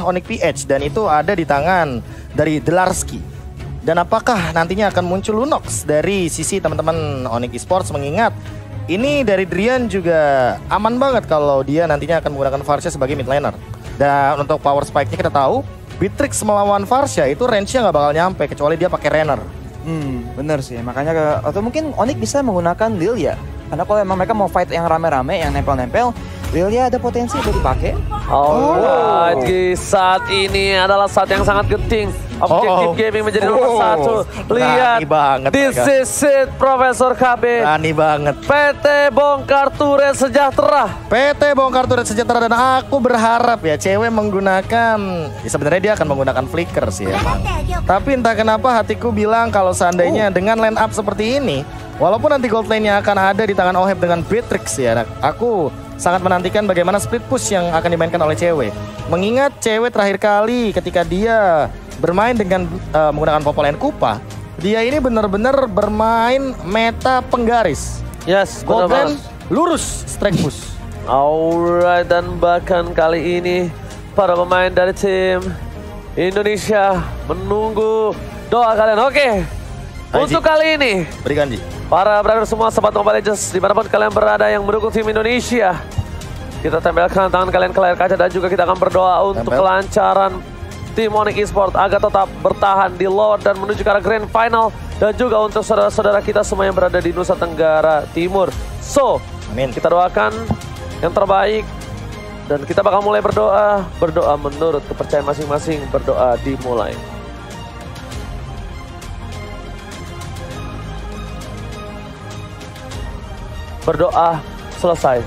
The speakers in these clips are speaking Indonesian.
Onyx PH dan itu ada di tangan dari Delarski. Dan apakah nantinya akan muncul Lunox dari sisi teman-teman Onyx Esports, mengingat ini dari Drian juga aman banget kalau dia nantinya akan menggunakan Varsha sebagai mid laner. Dan untuk power spike-nya kita tahu Beatrix melawan Varsha itu range-nya nggak bakal nyampe kecuali dia pakai Renner. Bener sih, makanya atau mungkin Onyx bisa menggunakan Lilia. Karena kalau emang mereka mau fight yang rame-rame, yang nempel-nempel, Lilia ada potensi untuk dipakai. Alright, saat ini adalah saat yang sangat genting. Objektif gaming menjadi nomor satu. Lihat, this is it, Profesor KB. Berani banget. PT Bongkar Turret Sejahtera. PT Bongkar Turret Sejahtera, dan aku berharap ya cewek menggunakan, ya sebenarnya dia akan menggunakan flicker sih emang. Tapi entah kenapa hatiku bilang kalau seandainya dengan line up seperti ini, walaupun nanti gold lane-nya akan ada di tangan Oheb dengan Beatrix ya, aku sangat menantikan bagaimana split push yang akan dimainkan oleh cewek. Mengingat cewek terakhir kali ketika dia bermain dengan menggunakan Popolen Kupa, dia ini benar-benar bermain meta penggaris. Yes, gold lane lurus strike push. Alright, dan bahkan kali ini para pemain dari tim Indonesia menunggu doa kalian. Oke, untuk kali ini berikan Ji. Para brother semua, sobat Mobile Legends, dimanapun kalian berada yang mendukung tim Indonesia, kita tempelkan tangan kalian ke layar kaca dan juga kita akan berdoa untuk kelancaran tim Onyx Esports agar tetap bertahan di lower dan menuju ke arah grand final, dan juga untuk saudara-saudara kita semua yang berada di Nusa Tenggara Timur. So, kita doakan yang terbaik dan kita bakal mulai berdoa menurut kepercayaan masing-masing. Berdoa dimulai. Berdoa selesai.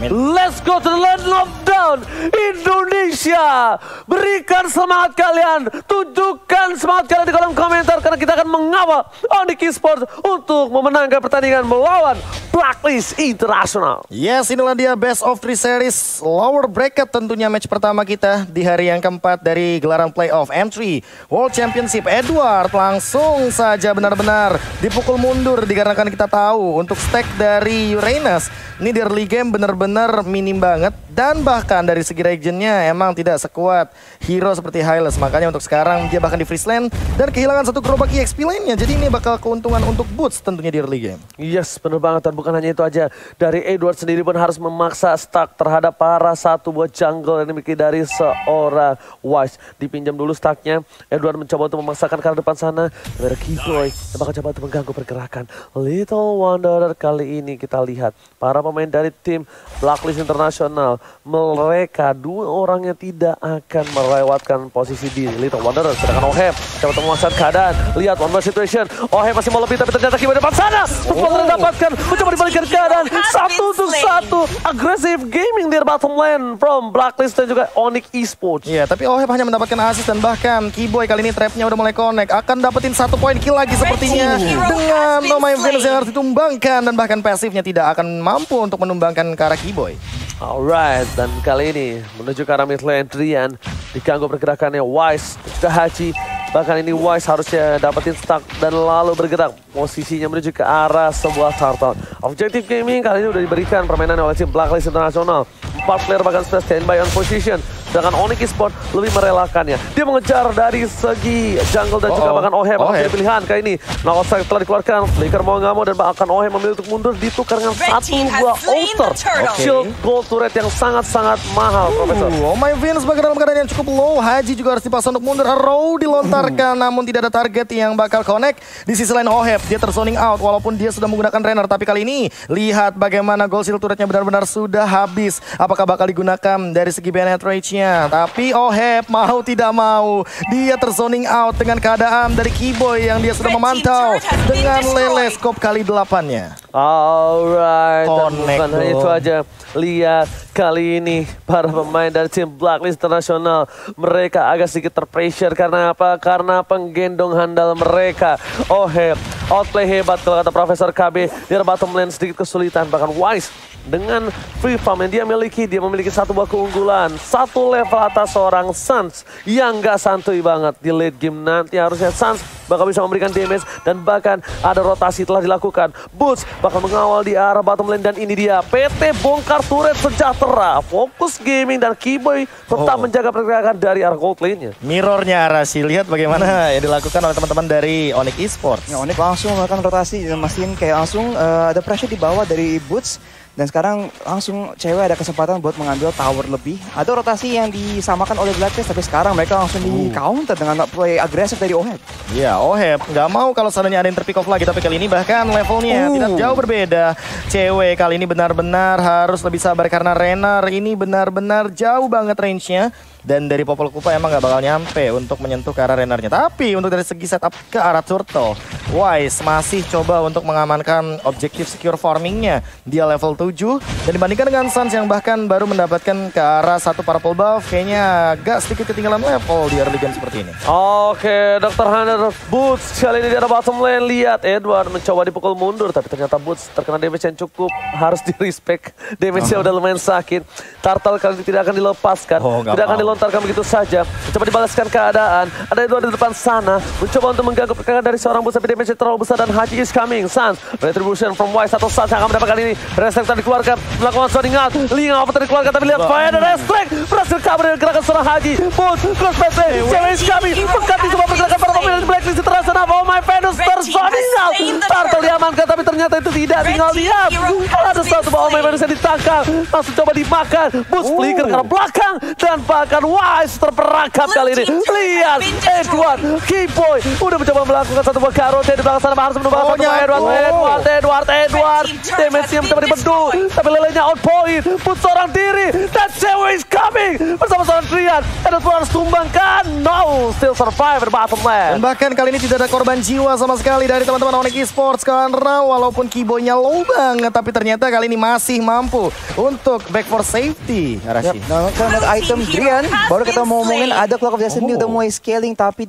Let's go to the land of down, Indonesia. Berikan semangat kalian, tunjukkan semangat kalian di kolom komentar, karena kita akan mengawal Onyx Esports untuk memenangkan pertandingan melawan Blacklist International. Yes, inilah dia best of 3 series lower bracket, tentunya match pertama kita di hari yang keempat dari gelaran playoff M3 World Championship. Edward langsung saja benar-benar dipukul mundur dikarenakan kita tahu untuk stack dari Uranus ini di early game benar-benar minim banget, dan bahkan dari segi regionnya emang tidak sekuat hero seperti Hylas. Makanya untuk sekarang dia bahkan di freeze lane dan kehilangan satu gerobak EXP lainnya. Jadi ini bakal keuntungan untuk Boots tentunya di early game. Yes, benar banget, dan bukan hanya itu aja. Dari Edward sendiri pun harus memaksa stuck terhadap para satu buah jungle yang dimiliki dari seorang Wise. Dipinjam dulu stucknya, Edward mencoba untuk memaksakan ke arah depan sana. Ada Keyboy yang bakal coba untuk mengganggu pergerakan Little Wanderer. Kali ini kita lihat para pemain dari tim Blacklist International, mereka dua orangnya tidak akan melewatkan posisi di Little Wanderer. Sedangkan Oheb coba untuk memaksakan keadaan. Lihat one more situation, Oheb masih mau lebih, tapi ternyata Keyboy depan sana mendapatkan, mencoba dibalikan keadaan. Satu untuk satu, agresif gaming di bottom lane from Blacklist dan juga Onyx Esports. Iya, tapi Oheb hanya mendapatkan assist, dan bahkan Keyboy kali ini trapnya udah mulai connect, akan dapetin 1 poin kill lagi sepertinya dengan No My Venus yang harus ditumbangkan, dan bahkan pasifnya tidak akan mampu untuk menumbangkan ke arah Keyboy. Alright, dan kali ini menuju ke arah mid lane, Drian diganggu pergerakannya Wise dan juga Haji. Bahkan ini Wise harusnya dapetin stuck dan lalu bergerak posisinya menuju ke arah sebuah turtle. Objektif gaming kali ini udah diberikan permainan oleh tim Blacklist International. 4 player bahkan sudah standby on position. Sedangkan Onyx Esports lebih merelakannya. Dia mengejar dari segi jungle dan juga bahkan Oheb. Jadi pilihan kali ini. Now strike telah dikeluarkan. Flicker mau nggak mau, dan bahkan Oheb memilih untuk mundur ditukar dengan satu buah outer shield gold turret yang sangat-sangat mahal, Profesor. Oh my Venus sebagai dalam keadaan yang cukup low. Haji juga harus dipaksa untuk mundur. Arrow dilontarkan namun tidak ada target yang bakal connect. Di sisi lain Oheb dia terzoning out walaupun dia sudah menggunakan Renner. Tapi kali ini lihat bagaimana gold shield turretnya benar-benar sudah habis. Apakah bakal digunakan dari segi penetrate-nya? Tapi Oheb mau tidak mau dia terzoning out dengan keadaan dari Keyboy yang dia sudah memantau dengan lele scope kali 8-nya. Alright, dan bukan hanya itu bro. aja. Lihat kali ini para pemain dari tim Blacklist International, mereka agak sedikit terpressure. Karena apa? Karena penggendong handal mereka Oheb outplay hebat kalau kata Profesor KB. Dia bottom lane sedikit kesulitan. Bahkan Wise dengan free farm yang dia miliki, dia memiliki satu buah keunggulan, satu level atas seorang Suns yang gak santuy banget di late game. Nanti harusnya Suns bakal bisa memberikan damage dan bahkan ada rotasi telah dilakukan. Boots bakal mengawal di arah bottom lane dan ini dia PT bongkar turret sejahtera. Fokus Gaming dan Keyboy tetap menjaga pergerakan dari arah gold lane-nya. Mirrornya Arashi, lihat bagaimana yang dilakukan oleh teman-teman dari Onyx Esports. Ya, Onyx langsung melakukan rotasi dan mastiin kayak langsung ada pressure di bawah dari Boots. Dan sekarang langsung cewek ada kesempatan buat mengambil tower lebih. Ada rotasi yang disamakan oleh Blacklist, tapi sekarang mereka langsung di counter dengan play agresif dari Oheb. Iya, Oheb nggak mau kalau seandainya ada yang terpick off lagi, tapi kali ini bahkan levelnya tidak jauh berbeda. Cewek kali ini benar-benar harus lebih sabar karena Renar ini benar-benar jauh banget range-nya. Dan dari Popol Kupa emang nggak bakal nyampe untuk menyentuh ke arah Renarnya. Tapi untuk dari segi setup ke arah Turtle, Wise masih coba untuk mengamankan objektif secure farmingnya. Dia level 7 dan dibandingkan dengan Suns yang bahkan baru mendapatkan ke arah satu purple buff, kayaknya agak sedikit ketinggalan level di early game seperti ini. Oke, Dr. Hunter Boots kali ini di arah bottom lane. Lihat Edward mencoba dipukul mundur, tapi ternyata Boots terkena damage yang cukup harus di-respect. Damage-nya udah lumayan sakit. Turtle kali ini tidak akan dilepaskan, tidak akan dilontarkan begitu saja. Mencoba dibalaskan keadaan. Ada Edward di depan sana, mencoba untuk mengganggu pergerakan dari seorang Boots, tapi damage terlalu besar dan Haji is coming. Suns, retribution from Wise atau Suns yang akan mendapatkan ini. Restrictor dikeluarkan, melakukan sounding out. Linga apa dikeluarkan, tapi lihat fire dan Restrict berhasil kabur dari gerakan seorang Haji. Boots, cross path, cewek is coming, mengganti semua pergerakan para pemain dari Blacklist internasional. Oh my Venus tersounding out. Turtle diamankan, tapi ternyata itu tidak, tinggal diam. Ada satu bawah my Venus yang ditangkap, langsung coba dimakan. Boots flicker ke arah belakang dan bahkan Wise terperangkap kali ini. Lihat Edward, Keyboy udah mencoba melakukan satu buah karotnya di belakang sana, harus menembak satu buah Edward. Damage-nya mencoba dibendung, tapi lelenya outpoint. Put seorang diri dan cewek is coming bersama seorang Trian. Edward harus tumbangkan. No, still survive di bottom lane. Dan bahkan kali ini tidak ada korban jiwa sama sekali dari teman-teman Onyx Esports karena walaupun Keyboy-nya low banget, tapi ternyata kali ini masih mampu untuk back for safety. Arashi. Nah, karena item Drian, baru kita mau ngomongin ada Clock of Destiny udah mulai scaling, tapi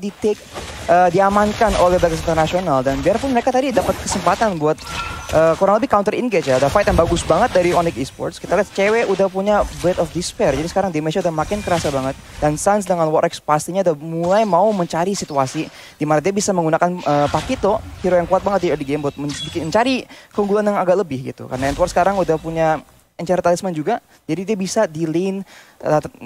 diamankan oleh Blacklist International. Dan biarpun mereka tadi dapat kesempatan buat kurang lebih counter engage ya, ada fight yang bagus banget dari Onyx Esports. Kita lihat cewek udah punya Blade of Despair, jadi sekarang damage-nya udah makin kerasa banget. Dan Suns dengan Warx pastinya udah mulai mau mencari situasi di mana dia bisa menggunakan Pakito, hero yang kuat banget di early game buat mencari keunggulan yang agak lebih gitu. Karena Edward sekarang udah punya Enchant Talisman juga, jadi dia bisa di lane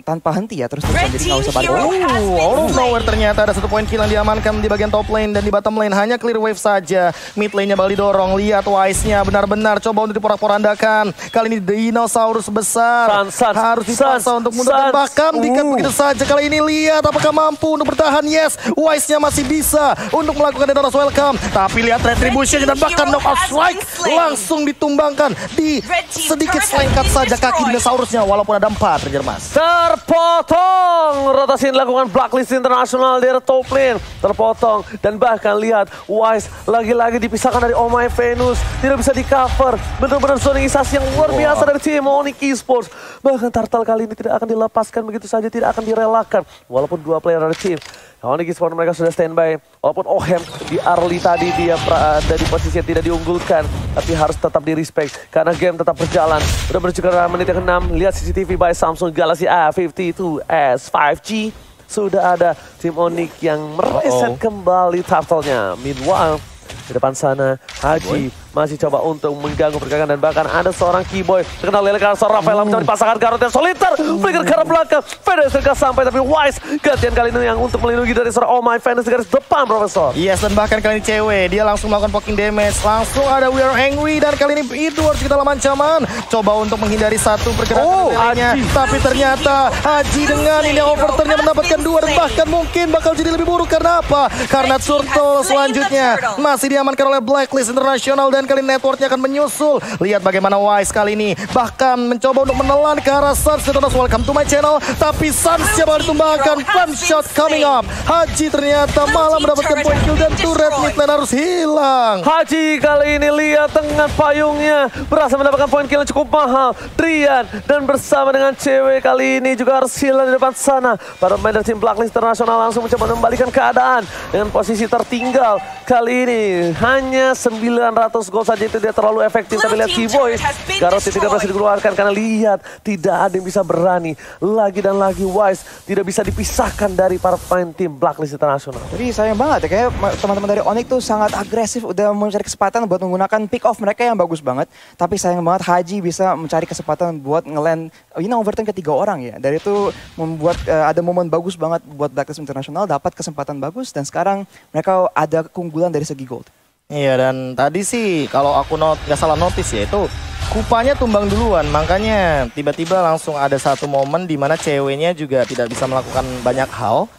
tanpa henti ya, terus-terusan, jadi nggak usah balik. Out of nowhere ternyata ada 1 poin kill yang diamankan di bagian top lane dan di bottom lane hanya clear wave saja. Mid lane-nya bakal didorong, lihat Wise-nya benar-benar coba untuk diporak-porandakan. Kali ini dinosaurus besar harus dipaksa untuk mundur dan bahkan dikat begitu saja. Kali ini lihat apakah mampu untuk bertahan. Yes, Wise-nya masih bisa untuk melakukan Dinosaurus welcome, tapi lihat retribution dan bahkan knockout strike langsung ditumbangkan di sedikit selengkat saja kaki dinosaurusnya walaupun ada 4 Mas. Terpotong, rotasi yang dilakukan Blacklist International dari top lane terpotong dan bahkan lihat Wise lagi-lagi dipisahkan dari Oh My Venus, tidak bisa di cover. Benar-benar zoningisasi yang luar biasa dari tim Onyx Esports. Bahkan Turtle kali ini tidak akan dilepaskan begitu saja, tidak akan direlakan walaupun 2 player dari tim Onyx Esports mereka sudah standby. Walaupun Oheb di early tadi dia ada di posisi yang tidak diunggulkan, tapi harus tetap di respect karena game tetap berjalan. Udah menuju ke menit yang ke-6. Lihat CCTV by Samsung Galaxy A52s 5G. Sudah ada tim Onyx yang mereset kembali Turtle-nya. Meanwhile, di depan sana Haji masih coba untuk mengganggu pergerakan dan bahkan ada seorang Keyboy terkenal lele karena seorang Rafael mencoba dipasangkan Garot yang soliter flicker ke arah belakang. Venus tidak sampai tapi Wise gantian kali ini yang untuk melindungi dari seorang Oh My Venus di garis depan Profesor. Yes, dan bahkan kali ini cewek dia langsung melakukan poking damage, langsung ada We Are Angry dan kali ini Edward juga dalam ancaman coba untuk menghindari satu pergerakan lelenya, tapi ternyata Haji dengan ini overturn-nya mendapatkan 2 dan bahkan mungkin bakal jadi lebih buruk. Karena apa? Karena Turtle selanjutnya masih diamankan oleh Blacklist International dan kali networknya akan menyusul. Lihat bagaimana Wise kali ini bahkan mencoba untuk menelan ke arah Suns. Welcome to my channel, tapi Suns bakal ditumbangkan. Fun shot coming up. Haji ternyata malah mendapatkan point kill dan turret mid lane harus hilang. Haji kali ini lihat dengan payungnya berhasil mendapatkan point kill yang cukup mahal. Drian dan bersama dengan cewek kali ini juga harus hilang di depan sana. Para pemain dari tim Blacklist International langsung mencoba membalikan keadaan dengan posisi tertinggal. Kali ini hanya 900 gold saja itu dia terlalu efektif. Tapi lihat Keyboy, Garrote tidak berhasil dikeluarkan karena lihat tidak ada yang bisa berani. Lagi dan lagi Wise tidak bisa dipisahkan dari para pemain tim Blacklist International. Jadi sayang banget ya, kayak teman-teman dari Onyx tuh sangat agresif, udah mencari kesempatan buat menggunakan pick off mereka yang bagus banget. Tapi sayang banget Haji bisa mencari kesempatan buat nge-land overturn ke 3 orang ya. Dari itu membuat ada momen bagus banget buat Blacklist International, dapat kesempatan bagus dan sekarang mereka ada keunggulan dari segi gold. Iya, dan tadi sih kalau aku nggak salah notice ya, itu Kupanya tumbang duluan, makanya tiba-tiba langsung ada satu momen di mana ceweknya juga tidak bisa melakukan banyak hal.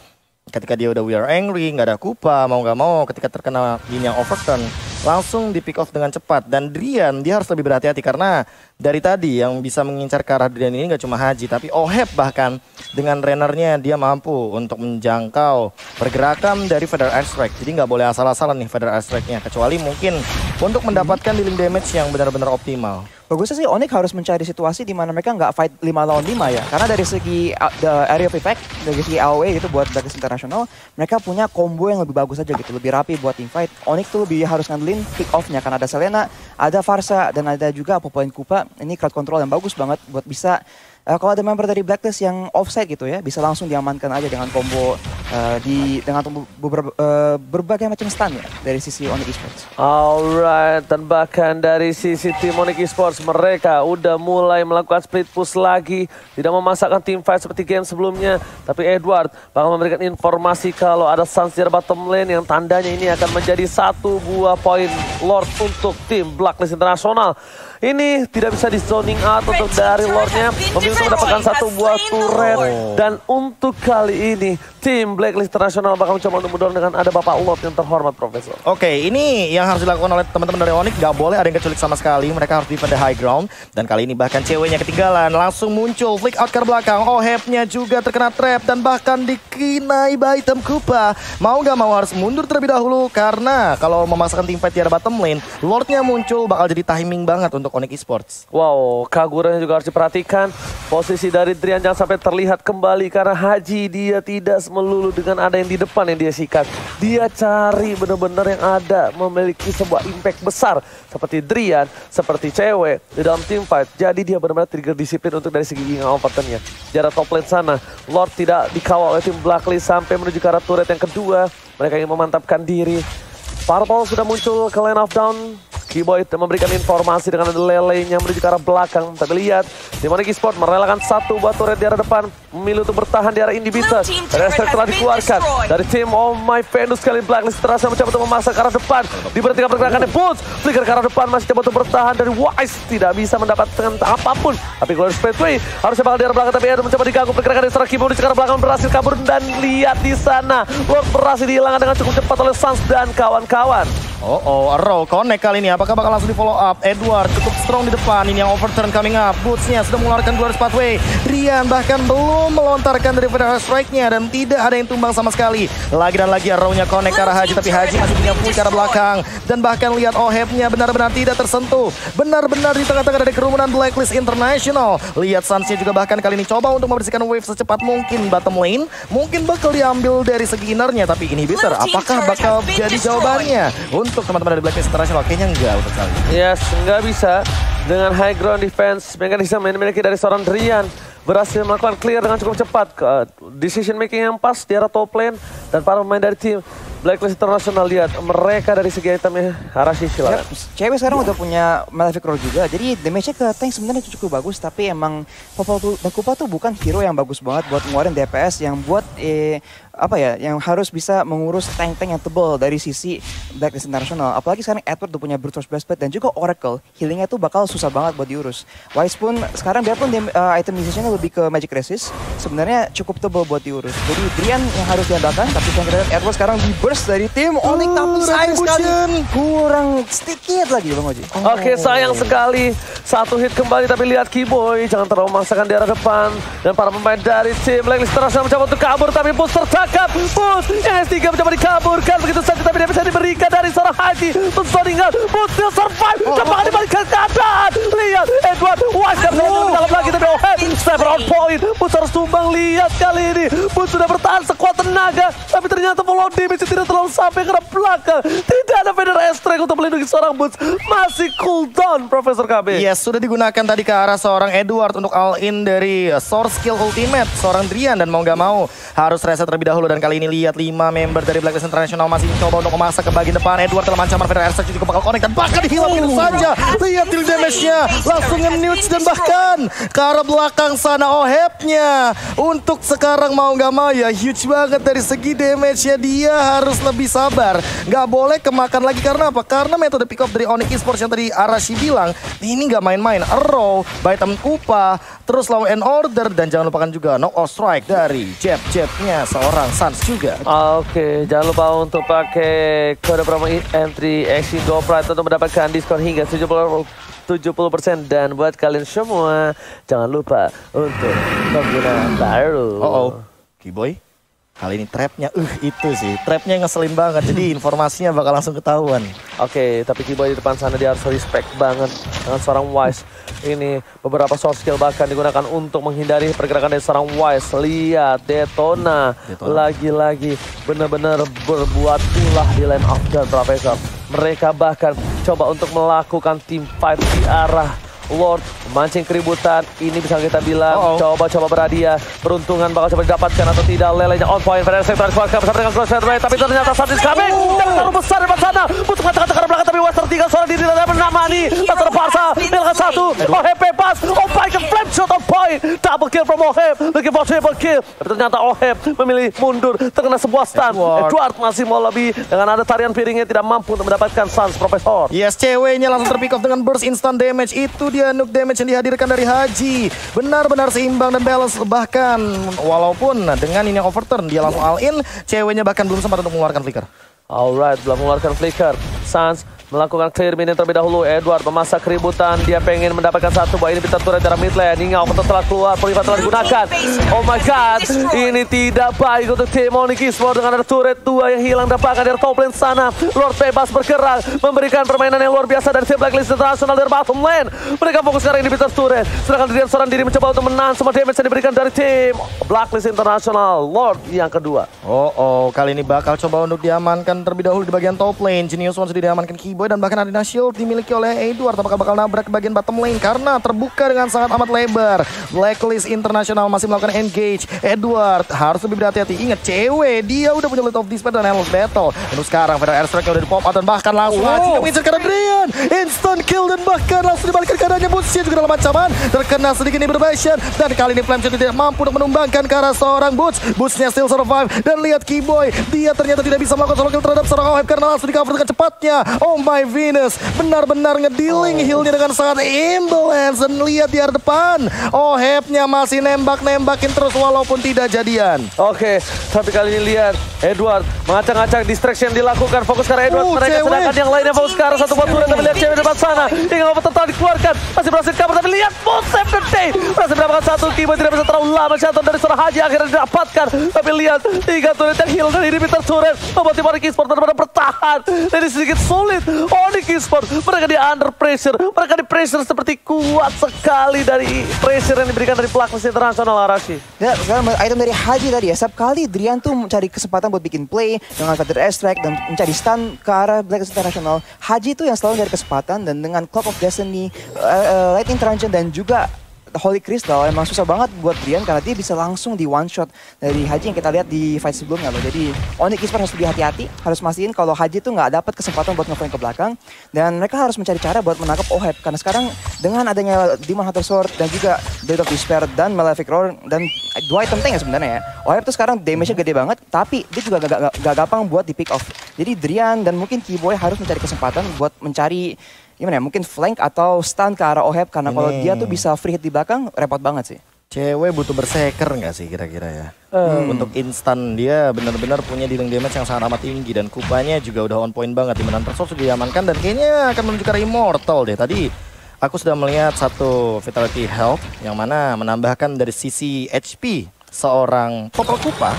Ketika dia udah we are angry, nggak ada Kupa, mau nggak mau ketika terkena gini yang overturn, langsung di pick off dengan cepat. Dan Drian, dia harus lebih berhati-hati karena dari tadi yang bisa mengincar ke arah Drian ini nggak cuma Haji, tapi Oheb bahkan dengan runnernya dia mampu untuk menjangkau pergerakan dari Feather Airstrike. Jadi nggak boleh asal-asalan nih Feather Airstrike-nya, kecuali mungkin untuk mendapatkan dealing damage yang benar-benar optimal. Bagusnya sih Onyx harus mencari situasi di mana mereka nggak fight 5 lawan 5 ya. Karena dari segi the area of effect, dari segi AOE gitu buat Blacklist International, mereka punya combo yang lebih bagus aja gitu, lebih rapi buat team fight. Onyx tuh lebih harus ngandelin pick off-nya karena ada Selena, ada Pharsa, dan ada juga Popoin Kupa. Ini crowd control yang bagus banget buat bisa kalau ada member dari Blacklist yang offside gitu ya, bisa langsung diamankan aja dengan combo dengan berbagai macam stun ya dari sisi Onyx Esports. Alright, dan bahkan dari sisi tim Onyx Esports mereka udah mulai melakukan split push lagi, tidak memasakkan team fight seperti game sebelumnya. Tapi Edward bakal memberikan informasi kalau ada Suns di bottom lane yang tandanya ini akan menjadi satu buah poin Lord untuk tim Blacklist International. Ini tidak bisa di zoning out untuk dari Lordnya, memilih untuk mendapatkan satu buah turret. Dan untuk kali ini tim Blacklist International bakal mencoba untuk mendorong dengan ada Bapak Lord yang terhormat, Profesor. Oke, ini yang harus dilakukan oleh teman-teman dari Onyx. Gak boleh ada yang keculik sama sekali, mereka harus defend the high ground. Dan kali ini bahkan ceweknya ketinggalan, langsung muncul flick out ke belakang. Ohebnya juga terkena trap dan bahkan dikinai by item Kupa. Mau gak mau harus mundur terlebih dahulu, karena kalau memasakkan team fight di bottom lane, Lordnya muncul bakal jadi timing banget untuk Onyx Esports. Wow, Kaguranya juga harus diperhatikan. Posisi dari Drian jangan sampai terlihat kembali karena Haji dia tidak melulu dengan ada yang di depan yang dia sikat. Dia cari benar-benar yang ada memiliki sebuah impact besar seperti Drian, seperti cewek di dalam team fight. Jadi dia benar-benar trigger disiplin untuk dari segi ginga overturn-nya. Jarak top lane sana, Lord tidak dikawal oleh tim Blacklist sampai menuju ke arah turret yang kedua. Mereka ingin memantapkan diri. Purple sudah muncul ke lane of down. Keyboy memberikan informasi dengan lelenya menuju ke arah belakang. Tapi lihat, tim Onyx Esports merelakan satu buah turret di arah depan, memilih untuk bertahan di arah inhibitor. Reset telah dikeluarkan dari tim Oh My Venus kali Blacklist terasa mencoba untuk memaksa ke arah depan. Diberhentikan pergerakannya, Bones flicker ke arah depan, masih coba untuk bertahan dari Wise, tidak bisa mendapatkan apapun. Tapi Glorious Pathway harusnya bakal di arah belakang, tapi Edo mencoba diganggu pergerakan dari seorang Keyboy menuju ke arah belakang, berhasil kabur. Dan lihat di sana, Lord berhasil dihilangkan dengan cukup cepat oleh Suns dan kawan-kawan. Arrow connect kali ini. Apakah bakal langsung di follow up? Edward cukup strong di depan. Ini yang overturn coming up. Boots-nya sudah mengeluarkan Glorious Pathway. Drian bahkan belum melontarkan dari Feather Strike-nya dan tidak ada yang tumbang sama sekali. Lagi dan lagi Arrow-nya connect ke arah Haji, tapi Haji masih punya pull ke arah belakang. Dan bahkan lihat Oheb-nya benar-benar tidak tersentuh. Benar-benar di tengah-tengah dari kerumunan Blacklist International. Lihat Suns-nya juga bahkan kali ini coba untuk membersihkan wave secepat mungkin bottom lane. Mungkin bakal diambil dari segi innernya, tapi inhibitor apakah bakal jadi jawabannya untuk teman-teman dari Blacklist International? Kayaknya enggak untuk kali. Yes, nggak bisa. Dengan high ground defense, mekanisme yang dimiliki dari seorang Drian berhasil melakukan clear dengan cukup cepat. Decision making yang pas di arah top lane dan para pemain dari tim Blacklist International, lihat mereka dari segi itemnya Arashi silakan. Cewek sekarang udah punya Malefic Roar juga, jadi damage-nya ke tank sebenarnya cukup bagus, tapi emang Kupa tuh bukan hero yang bagus banget buat ngeluarin DPS yang buat yang harus bisa mengurus tank-tank yang tebal dari sisi Blacklist International. Apalagi sekarang Edward udah punya Brute Force Breastplate dan juga Oracle. Healingnya tuh bakal susah banget buat diurus. Wise pun sekarang biarpun item musiciannya lebih ke Magic Resist, sebenarnya cukup tebal buat diurus. Jadi Drian yang harus diandalkan, tapi yang kita lihat Edward sekarang di burst dari tim Onyx, tapi sayang sekali kurang sedikit lagi Bang Oji. Oke, sayang sekali. Satu hit kembali, tapi lihat Keyboy jangan terlalu memaksakan di arah depan. Dan para pemain dari tim Blacklist International mencoba untuk kabur, tapi Boots tertangkap. Boots yang S3 mencoba dikaburkan begitu saja, tapi dia bisa diberikan dari seorang Haji. Boots tinggal, Boots dia survive, cepat dibalikan keadaan. Lihat Edward, Wise gak bisa lebih dalam lagi, tapi Oheb Sniper on point. Boots harus tumbang, lihat kali ini. Boots sudah bertahan sekuat tenaga. Tapi ternyata follow damage tidak terlalu sampai ke belakang. Tidak ada Vader Airstrike untuk melindungi seorang Boots. Masih cooldown Profesor KB. Yes, sudah digunakan tadi ke arah seorang Edward untuk all-in dari Source Skill Ultimate. Seorang Drian dan mau nggak mau harus reset terlebih dahulu. Dan kali ini lihat 5 member dari Blacklist International masih mencoba untuk memasak ke bagian depan. Edward dalam ancaman Vader Airstrike juga bakal connect dan bahkan dihilang begitu saja. Lihat deal damage-nya. Langsung nge-newts dan bahkan ke arah belakang sana Oheb-nya. Untuk sekarang mau nggak mau ya huge banget dari segi damage-nya. Dia harus lebih sabar. Nggak boleh kemakan lagi karena apa? Karena metode pick up dari Onyx Esports yang tadi Arashi bilang ini nggak main-main. Arrow, Baitam Kupa, terus Law and Order dan jangan lupakan juga knock-off strike dari jab-jabnya seorang Sans juga. Oke, jangan lupa untuk pakai kode promo entry Action Go Pride untuk mendapatkan diskon hingga 70% dan buat kalian semua jangan lupa untuk pengguna baru. Kiboy, kali ini trapnya, itu sih, trapnya ngeselin banget, jadi informasinya bakal langsung ketahuan. Oke, tapi Kiboy di depan sana dia harus respect banget dengan seorang Wise. Ini beberapa source skill bahkan digunakan untuk menghindari pergerakan dari seorang Wise. Lihat, Detona. Lagi-lagi benar-benar berbuat ulah di line of gun Profesor. Mereka bahkan coba untuk melakukan team fight di arah Lord, memancing keributan. Ini bisa kita bilang coba-coba berhadiah. Peruntungan bakal coba didapatkan atau tidak. Lelenya on point. Pada sektor bersama dengan crossfire rate. Tapi ternyata saat is coming. Dan taruh besar di sana. Butuh kata-kata ke belakang. Tapi West tertinggal soal diri. Dan menamani. Latar Parsa. Nilkan satu. Oheb bebas. Oheb ke flame shot on point. Double kill from Oheb. Looking for triple kill. Tapi ternyata Oheb memilih mundur. Terkena sebuah stun. Edward masih mau lebih. Dengan ada tarian piringnya tidak mampu untuk mendapatkan Sans Profesor. Yes, ceweknya langsung terpick off dengan burst instant damage. Itu dia nuke damage yang dihadirkan dari Haji. Benar-benar seimbang dan balance. Bahkan walaupun dengan ini yang overturn dia langsung all in, ceweknya bahkan belum sempat untuk mengeluarkan flicker. Alright, belum mengeluarkan flicker. Sans melakukan clear minion terlebih dahulu. Edward memasak keributan. Dia pengen mendapatkan satu buah ini pintar turret dari mid lane. Hingga overturn telah keluar. Privat telah digunakan. Oh my god. Ini tidak baik untuk tim Onyx Esports dengan ada turret 2 yang hilang. Dapatkan dari top lane sana. Lord bebas bergerak. Memberikan permainan yang luar biasa dari tim Blacklist International dari bottom lane. Mereka fokus sekarang ini pintar turret. Sedangkan Drian seorang diri mencoba untuk menahan semua damage yang diberikan dari tim Blacklist International. Lord yang kedua. Kali ini bakal coba untuk diamankan terlebih dahulu di bagian top lane. Genius One sudah diamankan Kiboy dan bahkan Arena Shield dimiliki oleh Edward. Apakah bakal nabrak ke bagian bottom lane karena terbuka dengan sangat amat lebar. Blacklist International masih melakukan engage. Edward harus lebih berhati-hati. Ingat cewek, dia udah punya Light of Despair dan Endless Battle. Untuk sekarang Vader Airstrike udah di pop out dan bahkan langsung Haji yang mengincar ke Adrian. Instant kill dan bahkan langsung dibalikkan keadaannya. Bootsnya juga dalam ancaman. Terkena sedikit ini berbahaya. Dan kali ini Flame Shot tidak mampu untuk menumbangkan ke arah seorang Boots. Bootsnya still survive. Dan lihat Kiboy, dia ternyata tidak bisa melakukan solo kill terhadap seorang Oheb karena langsung di cover dengan cepatnya. Oh my Venus, benar-benar ngedealing healnya dengan sangat imbalance. Dan lihat di arah depan, Ohebnya masih nembak-nembakin terus walaupun tidak jadian. Oke, tapi kali ini lihat Edward mengacak-acak distraction dilakukan. Fokus ke arah Edward, mereka sedangkan yang lainnya fokus ke arah satu buat turret. Tapi lihat cewek di depan sana, hingga overturn dikeluarkan. Masih berhasil cover, tapi lihat both save the day. Berhasil mendapatkan satu, Kiboy tidak bisa terlalu lama. Shelter dari seorang Haji akhirnya didapatkan. Tapi lihat, 3 turret yang heal dari Inhibitor turret membuat tim Onyx Esports benar-benar bertahan. Jadi sedikit sulit Onyx Esports, mereka di under pressure. Mereka di pressure seperti kuat sekali dari pressure yang diberikan dari Blacklist International, Arashi. Dan sekarang item dari Haji tadi ya, setiap kali Drian tuh mencari kesempatan buat bikin play dengan Vader Airstrike dan mencari stun ke arah Blacklist International. Haji tuh yang selalu mencari kesempatan dan dengan Clock of Destiny, Lightning Truncheon dan juga Holy Crystal emang susah banget buat Drian karena dia bisa langsung di one shot dari Haji yang kita lihat di fight sebelumnya loh. Jadi Onyx Esports harus lebih hati-hati, harus mastiin kalau Haji tuh nggak dapat kesempatan buat nge-flank ke belakang dan mereka harus mencari cara buat menangkap Oheb karena sekarang dengan adanya Demon Hunter Sword dan juga Blade of Despair dan Malefic Roar dan 2 item tank ya sebenarnya ya. Oheb tuh sekarang damage-nya gede banget tapi dia juga gak gampang buat di pick off. Jadi Drian dan mungkin Kiboy harus mencari kesempatan buat mencari gimana ya, mungkin flank atau stun ke arah Oheb karena kalau dia tuh bisa free hit di belakang repot banget sih. Cewek butuh berseker nggak sih kira-kira ya? Untuk instan dia benar-benar punya dealing damage yang sangat amat tinggi dan kupanya juga udah on point banget. Dimana Tersos sudah diamankan dan kayaknya akan menuju ke arah Immortal deh. Tadi aku sudah melihat satu Vitality Health yang mana menambahkan dari sisi HP seorang Popol Kupa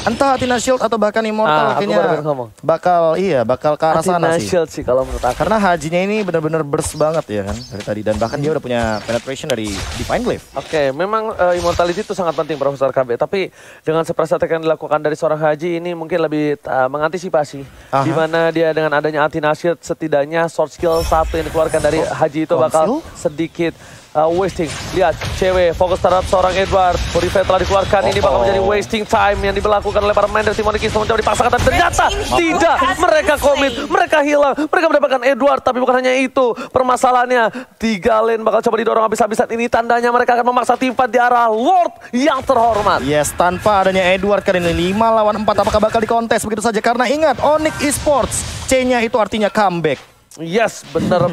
Entah Athena Shield atau bahkan Immortal Aku kayaknya baru pengen ngomong. bakal ke arah sana Athena sih. Shield sih kalau menurut aku. Karena Hajinya ini benar-benar burst banget ya kan dari tadi, dan bahkan dia udah punya penetration dari Divine Glaive. Oke, memang immortality itu sangat penting Profesor KB. Tapi dengan strategi yang dilakukan dari seorang Haji ini mungkin lebih mengantisipasi. Di mana dia dengan adanya Athena Shield setidaknya short skill 1 yang dikeluarkan dari Haji itu bakal sedikit wasting. Lihat, cewek fokus terhadap seorang Edward. Purify telah dikeluarkan, ini bakal menjadi wasting time yang dilakukan oleh para pemain dari tim Onyx mencoba dipaksakan, tapi ternyata tidak. Mereka komit, mereka hilang, mereka mendapatkan Edward, tapi bukan hanya itu. Permasalahannya, 3 lane bakal coba didorong habis-habisan. Ini tandanya mereka akan memaksa tim fight di arah Lord yang terhormat. Yes, tanpa adanya Edward kali ini 5 lawan 4 apakah bakal dikontes begitu saja? Karena ingat, Onyx Esports, C-nya itu artinya comeback. Yes, bener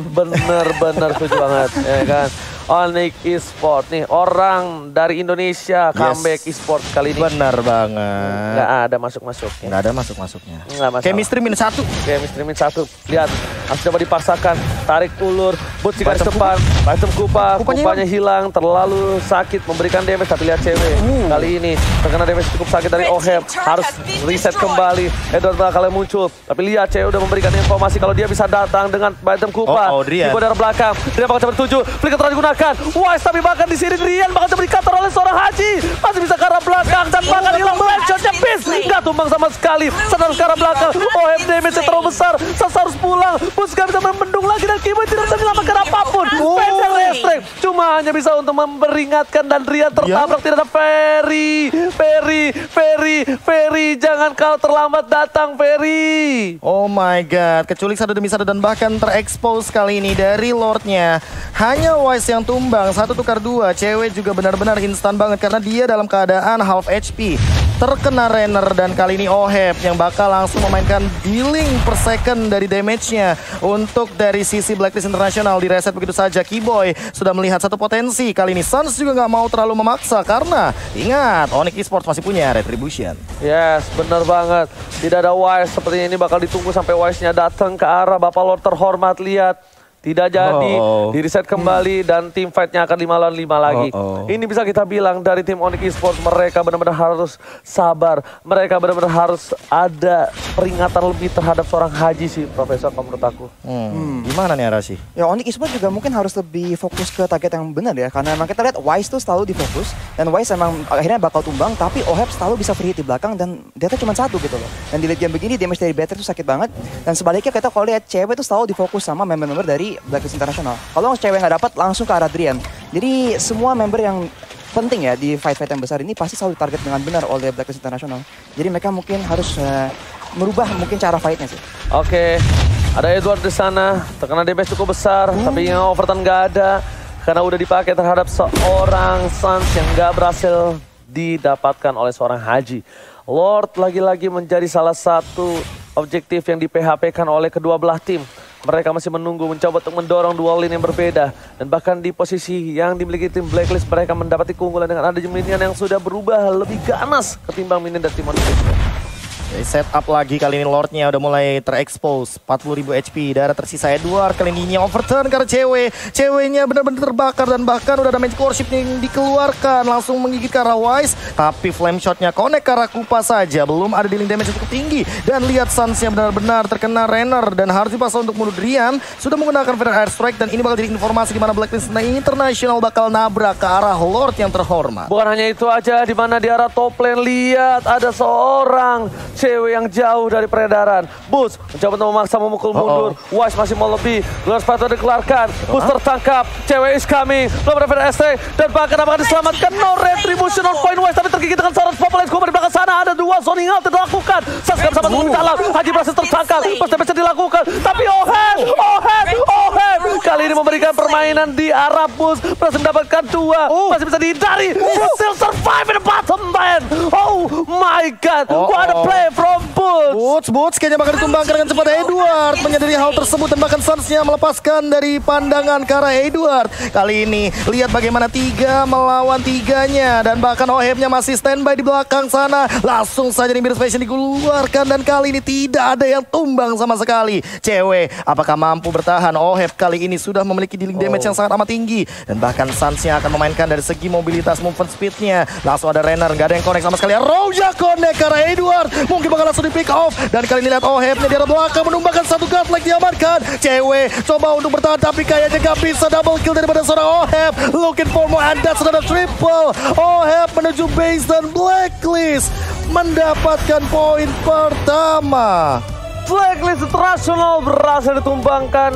setuju banget, ya kan. Onyx Esports nih, orang dari Indonesia comeback Esports kali ini. Benar banget. Nggak ada masuk-masuknya. Nggak ada masuk-masuknya. Nggak masalah. Chemistry -1. Chemistry -1. Lihat, harus coba dipaksakan. Tarik ulur, Boots di garis depan. Bottom Kupanya hilang, terlalu sakit memberikan damage. Tapi lihat cewek, kali ini terkena damage cukup sakit dari Oheb. Harus reset kembali. Edward bakal muncul. Tapi lihat cewek udah memberikan informasi kalau dia bisa datang dengan Bottom Kupa. Di dari belakang. Dia bakal coba dituju. Flicker telah digunakan. Wise, tapi bahkan di sini Drian bakal coba di-counter oleh seorang Haji. Masih bisa ke arah belakang dan bahkan hilang shotnya Beast. Nggak tumbang sama sekali. Sadar ke arah belakang. Oheb damage terlalu besar. Sasa harus pulang. Bus gak bisa membendung lagi dan Kiboy tidak bisa menyelamatkan apapun. Pencet restrek. Cuma hanya bisa untuk memperingatkan dan Drian tertabrak. Tidak ada Ferry. Jangan kau terlambat datang, Ferry. Oh my god, keculik satu demi satu dan bahkan terekspos kali ini dari Lordnya. Hanya Wise yang tumbang, 1 tukar 2. Cewek juga benar-benar instan banget karena dia dalam keadaan half HP. Terkena Renner dan kali ini Oheb yang bakal langsung memainkan billing per second dari damage-nya. Untuk dari sisi Blacklist International di reset begitu saja. Kiboy sudah melihat satu potensi. Kali ini Suns juga nggak mau terlalu memaksa karena ingat Onyx Esports masih punya Retribution. Yes, benar banget. Tidak ada Wise, sepertinya ini bakal ditunggu sampai Wise-nya datang ke arah Bapak Lord terhormat. Lihat. Tidak jadi, di reset kembali dan tim fight-nya akan 5 lawan 5 lagi. Ini bisa kita bilang dari tim Onyx Esports, mereka benar-benar harus sabar. Mereka benar-benar harus ada peringatan lebih terhadap seorang Haji sih, Profesor, kalau menurut aku. Gimana nih Arashi? Ya Onyx Esports juga mungkin harus lebih fokus ke target yang benar ya. Karena memang kita lihat Wise tuh selalu difokus. Dan Wise emang akhirnya bakal tumbang, tapi Oheb selalu bisa free hit di belakang dan dia tuh cuma 1 gitu loh. Dan di late game begini damage dari Better tuh sakit banget. Dan sebaliknya kita kalau lihat cewek tuh selalu difokus sama member-member dari Blacklist International. Kalau cewek nggak dapat langsung ke arah Drian. Jadi semua member yang penting ya di fight-fight yang besar ini pasti selalu target dengan benar oleh Blacklist International. Jadi mereka mungkin harus merubah mungkin cara fight-nya sih. Oke, ada Edward di sana, terkena damage cukup besar, tapi yang overturn nggak ada karena udah dipakai terhadap seorang Suns yang nggak berhasil didapatkan oleh seorang Haji. Lord lagi-lagi menjadi salah satu objektif yang di PHP-kan oleh kedua belah tim. Mereka masih menunggu, mencoba untuk mendorong dua lane yang berbeda. Dan bahkan di posisi yang dimiliki tim Blacklist, mereka mendapati keunggulan dengan adanya minion yang sudah berubah lebih ganas ketimbang minion dari tim Onyx. Setup lagi kali ini Lordnya udah mulai terekspos. 40.000 HP, darah tersisa Edward. Kali ini overturn karena ceweknya benar-benar terbakar dan bahkan udah ada magic worship yang dikeluarkan. Langsung menggigit ke arah Wise, tapi flame shotnya connect ke arah Kupa saja. Belum ada dealing damage yang cukup tinggi. Dan lihat Suns-nya benar-benar terkena Renner dan harus dipaksa untuk bunuh Drian. Sudah menggunakan Feather Airstrike dan ini bakal jadi informasi di mana Blacklist International bakal nabrak ke arah Lord yang terhormat. Bukan hanya itu aja, di mana di arah top lane lihat ada seorang cewek yang jauh dari peredaran. Bus mencoba untuk memaksa memukul mundur. Wise masih mau lebih. Glass Fighter dikeluarkan. Bus tertangkap. Cewek is coming. Belum ada FST. Dan bahkan apakah diselamatkan? No retribution on point Wise. Tapi tergigit dengan seorang Populate Kuma di belakang sana. Ada 2 zoning out dilakukan. Saskia bersama dengan dalam. Haji berhasil tertangkap. Pasti bisa dilakukan. Tapi Oheb. Kali ini memberikan permainan di arah Bus. Berhasil mendapatkan 2. Masih bisa dihindari. Still survive in the bottom man. Oh my god. What a play from Boots. Boots kayaknya bakal ditumbangkan dengan cepat. Edward menyadari hal tersebut dan bahkan Suns-nya melepaskan dari pandangan ke arah Edward. Kali ini lihat bagaimana 3 melawan 3-nya dan bahkan Oheb-nya masih standby di belakang sana. Langsung saja nih Mirror's Passion dikeluarkan dan kali ini tidak ada yang tumbang sama sekali. Cewek, apakah mampu bertahan? Oheb kali ini sudah memiliki dealing damage yang sangat amat tinggi dan bahkan Suns-nya akan memainkan dari segi mobilitas movement speed-nya. Langsung ada Renner, nggak ada yang connect sama sekali. Roja connect ke arah Edward, mungkin bakal langsung di pick off. Dan kali ini lihat Oheb-nya di arah belakang menumbangkan satu godlike diamankan. Cewek coba untuk bertahan tapi kayaknya gak bisa double kill daripada seorang Oheb. Looking for more and that's another triple. Oheb menuju base dan Blacklist mendapatkan poin pertama. Blacklist International berhasil ditumbangkan.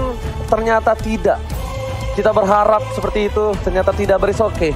Ternyata tidak. Kita berharap seperti itu, ternyata tidak, beris oke.